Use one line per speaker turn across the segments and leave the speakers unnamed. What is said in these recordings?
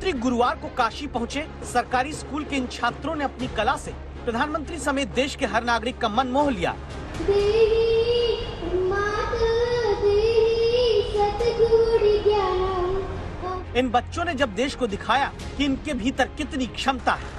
प्रधानमंत्री गुरुवार को काशी पहुंचे। सरकारी स्कूल के इन छात्रों ने अपनी कला से प्रधानमंत्री समेत देश के हर नागरिक का मन मोह लिया। इन बच्चों ने जब देश को दिखाया कि इनके भीतर कितनी क्षमता है।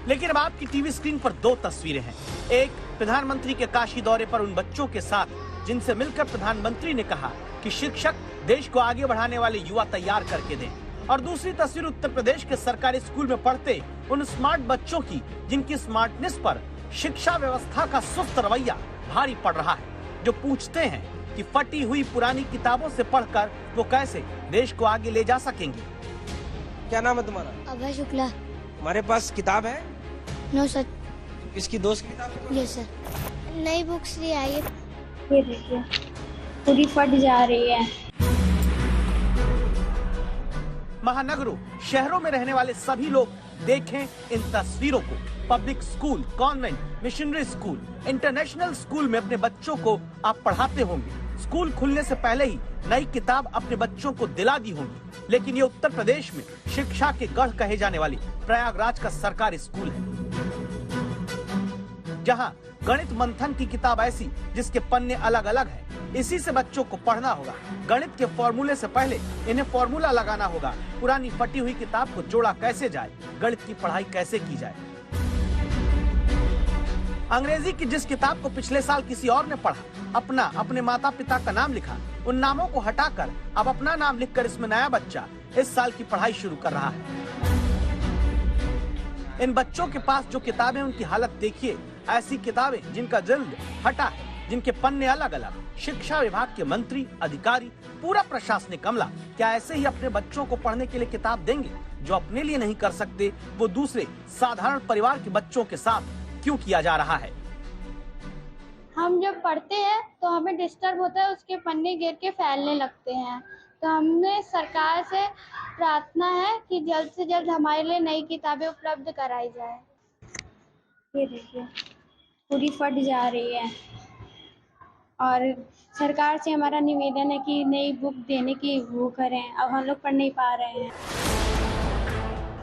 लेकिन अब आपकी टीवी स्क्रीन पर दो तस्वीरें हैं। एक प्रधानमंत्री के काशी दौरे पर उन बच्चों के साथ जिनसे मिलकर प्रधानमंत्री ने कहा कि शिक्षक देश को आगे बढ़ाने वाले युवा तैयार करके दें, और दूसरी तस्वीर उत्तर प्रदेश के सरकारी स्कूल में पढ़ते उन स्मार्ट बच्चों की जिनकी स्मार्टनेस पर शिक्षा व्यवस्था का सुस्त रवैया भारी पड़ रहा है, जो पूछते हैं कि फटी हुई पुरानी किताबों से पढ़कर वो कैसे देश को आगे ले जा सकेंगे।
क्या नाम है तुम्हारा?
अभय शुक्ला।
तुम्हारे पास किताब है?
No sir.
किसकी दोस्त की किताब है?
Yes sir. नई बुक्स ले आई है।
ये देखिए पूरी फट जा रही है।
महानगरों, शहरों में रहने वाले सभी लोग देखें इन तस्वीरों को। Public school, convent, missionary school, international school में अपने बच्चों को आप पढ़ाते होंगे। स्कूल खुलने से पहले ही नई किताब अपने बच्चों को दिला दी होंगी। लेकिन ये उत्तर प्रदेश में शिक्षा के गढ़ कहे जाने वाली प्रयागराज का सरकारी स्कूल है, जहां गणित मंथन की किताब ऐसी जिसके पन्ने अलग अलग हैं। इसी से बच्चों को पढ़ना होगा। गणित के फॉर्मूले से पहले इन्हें फॉर्मूला लगाना होगा। पुरानी फटी हुई किताब को जोड़ा कैसे जाए, गणित की पढ़ाई कैसे की जाए। अंग्रेजी की जिस किताब को पिछले साल किसी और ने पढ़ा, अपने माता पिता का नाम लिखा, उन नामों को हटाकर अब अपना नाम लिखकर इसमें नया बच्चा इस साल की पढ़ाई शुरू कर रहा है। इन बच्चों के पास जो किताबें, उनकी हालत देखिए। ऐसी किताबें जिनका जल्द हटा है, जिनके पन्ने अलग अलग। शिक्षा विभाग के मंत्री, अधिकारी, पूरा प्रशासनिक अमला क्या ऐसे ही अपने बच्चों को पढ़ने के लिए किताब देंगे? जो अपने लिए नहीं कर सकते वो दूसरे साधारण परिवार के बच्चों के साथ क्यों किया जा रहा है?
हम जब पढ़ते हैं तो हमें डिस्टर्ब होता है, उसके पन्ने गिर के फैलने लगते हैं। तो हमने सरकार से प्रार्थना है कि जल्द से जल्द हमारे लिए नई किताबें उपलब्ध कराई जाए। ये देखिए पूरी फट जा रही है और सरकार से हमारा निवेदन है कि नई बुक देने की वो करें। अब हम लोग पढ़ नहीं पा रहे हैं।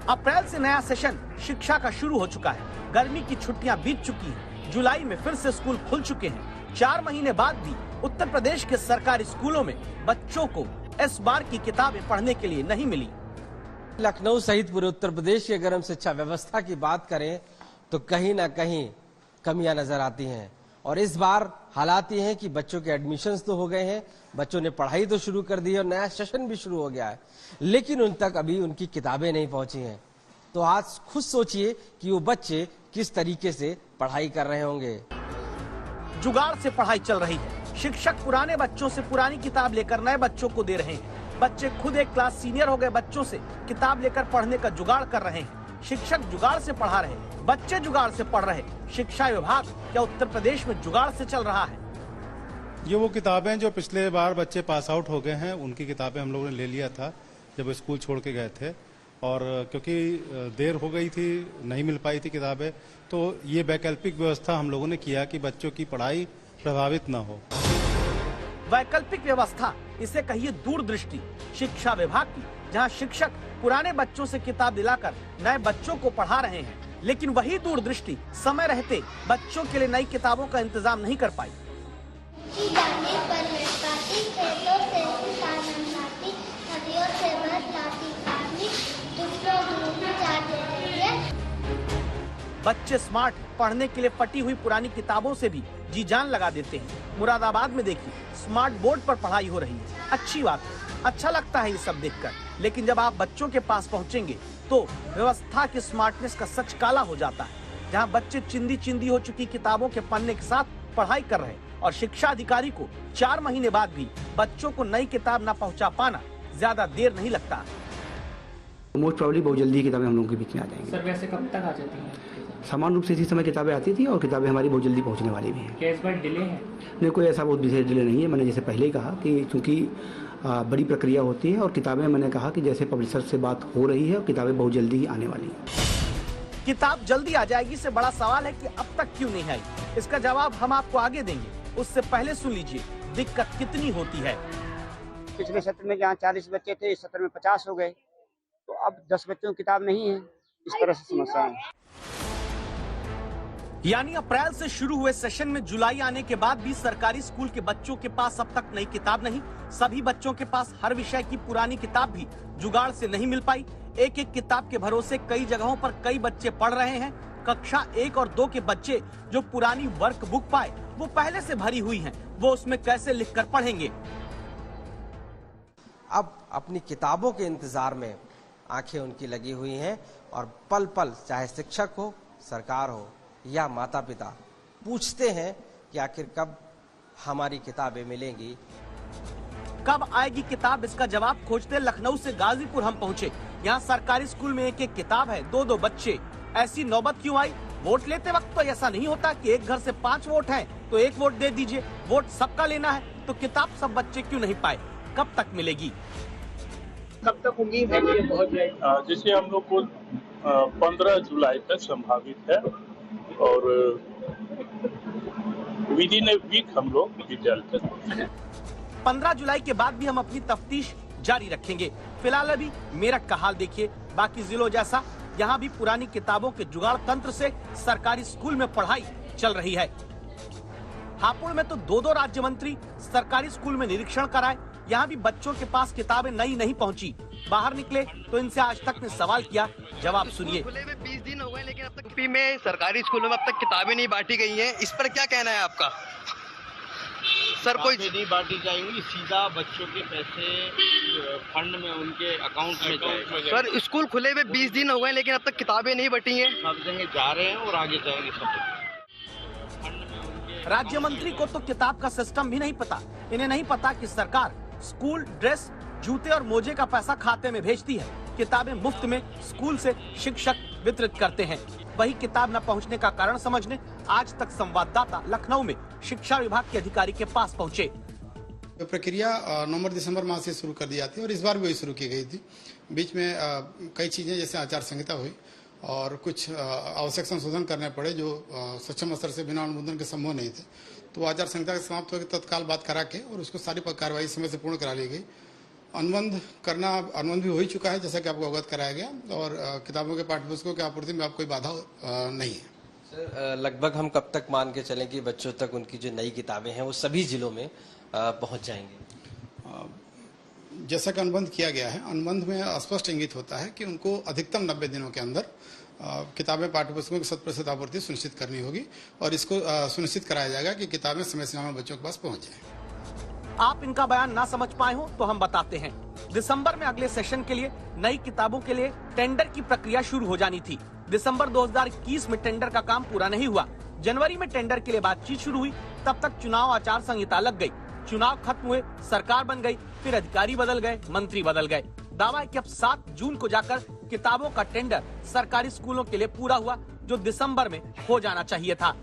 अप्रैल से नया सेशन शिक्षा का शुरू हो चुका है। गर्मी की छुट्टियां बीत चुकी हैं। जुलाई में फिर से स्कूल खुल चुके हैं। 4 महीने बाद भी उत्तर प्रदेश के सरकारी स्कूलों में बच्चों को इस बार की किताबें पढ़ने के लिए नहीं मिली।
लखनऊ सहित पूरे उत्तर प्रदेश की अगर हम शिक्षा व्यवस्था की बात करें तो कहीं ना कहीं कमियां नजर आती हैं। और इस बार हालात ये हैं कि बच्चों के एडमिशन्स तो हो गए हैं, बच्चों ने पढ़ाई तो शुरू कर दी है और नया सेशन भी शुरू हो गया है, लेकिन उन तक अभी उनकी किताबें नहीं पहुंची हैं। तो आज खुद सोचिए कि वो बच्चे किस तरीके से पढ़ाई कर रहे होंगे।
जुगाड़ से पढ़ाई चल रही है। शिक्षक पुराने बच्चों से पुरानी किताब लेकर नए बच्चों को दे रहे हैं। बच्चे खुद एक क्लास सीनियर हो गए बच्चों से किताब लेकर पढ़ने का जुगाड़ कर रहे हैं। शिक्षक जुगाड़ से पढ़ा रहे, बच्चे जुगाड़ से पढ़ रहे। शिक्षा विभाग क्या उत्तर प्रदेश में जुगाड़ से चल रहा है?
ये वो किताबें जो पिछले बार बच्चे पास आउट हो गए हैं, उनकी किताबें हम लोगों ने ले लिया था जब स्कूल छोड़ के गए थे, और क्योंकि देर हो गई थी, नहीं मिल पाई थी किताबें, तो ये वैकल्पिक व्यवस्था हम लोगों ने किया कि बच्चों की पढ़ाई प्रभावित न हो।
वैकल्पिक व्यवस्था, इसे कहिए दूरदृष्टि शिक्षा विभाग की, जहां शिक्षक पुराने बच्चों से किताब दिलाकर नए बच्चों को पढ़ा रहे हैं। लेकिन वही दूरदृष्टि समय रहते बच्चों के लिए नई किताबों का इंतजाम नहीं कर पाई। बच्चे स्मार्ट, पढ़ने के लिए फटी हुई पुरानी किताबों से भी जी जान लगा देते हैं। मुरादाबाद में देखिए स्मार्ट बोर्ड पर पढ़ाई हो रही है। अच्छी बात है, अच्छा लगता है ये सब देखकर। लेकिन जब आप बच्चों के पास पहुंचेंगे तो व्यवस्था की स्मार्टनेस का सच काला हो जाता है। जहां बच्चे चिंदी चिंदी हो चुकी किताबों के पन्ने के साथ पढ़ाई कर रहे हैं और शिक्षा अधिकारी को 4 महीने बाद भी बच्चों को नई किताब न पहुंचा पाना ज्यादा देर नहीं लगता।
मोस्ट प्रॉब्ली बहुत जल्दी किताबें हम लोगों के बीच में आ जाएंगी।
सर वैसे कब तक आ जाती हैं?
समान रूप से इसी समय किताबें आती थी और किताबें हमारी बहुत जल्दी पहुंचने वाली भी हैं।
क्या इस बार डिले है?
नहीं, कोई ऐसा बहुत विशेष डिले नहीं है। मैंने जैसे पहले ही कहा कि चूंकि बड़ी प्रक्रिया होती है और किताबें, मैंने कहा कि जैसे पब्लिशर से बात हो रही है और किताबें बहुत जल्दी ही आने वाली हैं।
किताब जल्दी आ जाएगी से बड़ा सवाल है कि अब तक क्यों नहीं आई। इसका जवाब हम आपको आगे देंगे। उससे पहले सुन लीजिए दिक्कत कितनी होती है।
पिछले सत्र में जहाँ 40 बच्चे थे, इस सत्र में 50 हो गए, तो अब 10 बच्चों की किताब नहीं है। इस तरह से समस्या है।
यानी अप्रैल से शुरू हुए सेशन में जुलाई आने के बाद भी सरकारी स्कूल के बच्चों के पास अब तक नई किताब नहीं। सभी बच्चों के पास हर विषय की पुरानी किताब भी जुगाड़ से नहीं मिल पाई। एक एक किताब के भरोसे कई जगहों पर कई बच्चे पढ़ रहे हैं। कक्षा 1 और 2 के बच्चे जो पुरानी वर्क बुक पाए वो पहले से भरी हुई हैं, वो उसमें कैसे लिखकर पढ़ेंगे।
अब अपनी किताबों के इंतजार में आंखें उनकी लगी हुई हैं और पल पल चाहे शिक्षक हो, सरकार हो या माता पिता पूछते हैं कि आखिर कब हमारी किताबें मिलेंगी।
कब आएगी किताब, इसका जवाब खोजते लखनऊ से गाजीपुर हम पहुंचे। यहाँ सरकारी स्कूल में एक एक किताब है, 2-2 बच्चे। ऐसी नौबत क्यों आई? वोट लेते वक्त तो ऐसा नहीं होता कि एक घर से 5 वोट हैं तो 1 वोट दे दीजिए। वोट सबका लेना है तो किताब सब बच्चे क्यों नहीं पाए? कब तक मिलेगी?
कब तक उम्मीद है कि पहुंच जाएगी?
जैसे हम लोग को 15 जुलाई तक संभावित है और विदिन ए वीक हम लोग विद्यालय तक।
15 जुलाई के बाद भी हम अपनी तफ्तीश जारी रखेंगे। फिलहाल अभी मेरठ का हाल देखिए। बाकी जिलों जैसा यहाँ भी पुरानी किताबों के जुगाड़ तंत्र से सरकारी स्कूल में पढ़ाई चल रही है। हापुड़ में तो 2-2 राज्य मंत्री सरकारी स्कूल में निरीक्षण कराए। यहाँ भी बच्चों के पास किताबें नई नहीं पहुँची। बाहर निकले तो इनसे आज तक ने सवाल किया, जवाब सुनिए।
खुले में 20 दिन हो गए लेकिन अब तक यूपी में सरकारी स्कूलों में अब तक किताबें नहीं बांटी गई हैं। इस पर क्या कहना है आपका? सर कोई
नहीं बांटी जाएंगी, सीधा बच्चों के पैसे फंड में उनके अकाउंट में जाएगा।
सर स्कूल खुले में 20 दिन हो गए लेकिन अब तक किताबें नहीं बटी हैं।
सब जगह जा रहे हैं और आगे जाएंगे सब।
राज्य मंत्री को तो किताब का सिस्टम भी नहीं पता। इन्हें नहीं पता कि सरकार स्कूल ड्रेस, जूते और मोजे का पैसा खाते में भेजती है। किताबें मुफ्त में स्कूल से शिक्षक वितरित करते हैं। वही किताब न पहुंचने का कारण समझने आज तक संवाददाता लखनऊ में शिक्षा विभाग के अधिकारी के पास पहुंचे।
तो प्रक्रिया नवंबर-दिसंबर माह से शुरू कर दी जाती है और इस बार भी वही शुरू की गई थी। बीच में कई चीजें जैसे आचार संहिता हुई और कुछ आवश्यक संशोधन करने पड़े जो सक्षम स्तर से बिना अनुमोदन के संभव नहीं थे। तो आचार संहिता के समाप्त होकर तत्काल बात करा के और उसको सारी कार्रवाई समय से पूर्ण करा ली गई। अनुबंध भी हो ही चुका है जैसा कि आपको अवगत कराया गया और किताबों के पाठ्यपुस्तकों की आपूर्ति में आपको कोई बाधा नहीं है।
सर लगभग हम कब तक मान के चलें कि बच्चों तक उनकी जो नई किताबें हैं वो सभी जिलों में पहुंच जाएंगी?
जैसा कि अनुबंध किया गया है, अनुबंध में स्पष्ट इंगित होता है कि उनको अधिकतम 90 दिनों के अंदर किताबें पाठ्यपुस्तकों की 100% आपूर्ति सुनिश्चित करनी होगी और इसको सुनिश्चित कराया जाएगा कि किताबें समय सीमा में बच्चों के पास पहुंच जाए।
आप इनका बयान ना समझ पाए हो तो हम बताते हैं। दिसंबर में अगले सेशन के लिए नई किताबों के लिए टेंडर की प्रक्रिया शुरू हो जानी थी। दिसंबर 2021 में टेंडर का काम पूरा नहीं हुआ। जनवरी में टेंडर के लिए बातचीत शुरू हुई। तब तक चुनाव आचार संहिता लग गई। चुनाव खत्म हुए, सरकार बन गई, फिर अधिकारी बदल गए, मंत्री बदल गए। दावा है कि अब 7 जून को जाकर किताबों का टेंडर सरकारी स्कूलों के लिए पूरा हुआ, जो दिसंबर में हो जाना चाहिए था।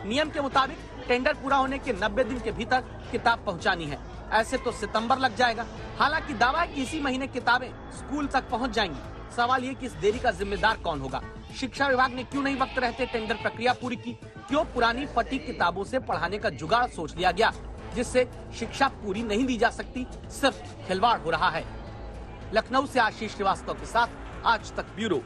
नियम के मुताबिक टेंडर पूरा होने के 90 दिन के भीतर किताब पहुंचानी है। ऐसे तो सितंबर लग जाएगा। हालांकि दावा है कि इसी महीने किताबें स्कूल तक पहुंच जाएंगी। सवाल ये कि इस देरी का जिम्मेदार कौन होगा? शिक्षा विभाग ने क्यों नहीं वक्त रहते टेंडर प्रक्रिया पूरी की? क्यों पुरानी फटी किताबों से पढ़ाने का जुगाड़ सोच लिया गया, जिससे शिक्षा पूरी नहीं दी जा सकती, सिर्फ खिलवाड़ हो रहा है? लखनऊ से आशीष श्रीवास्तव के साथ आज तक ब्यूरो।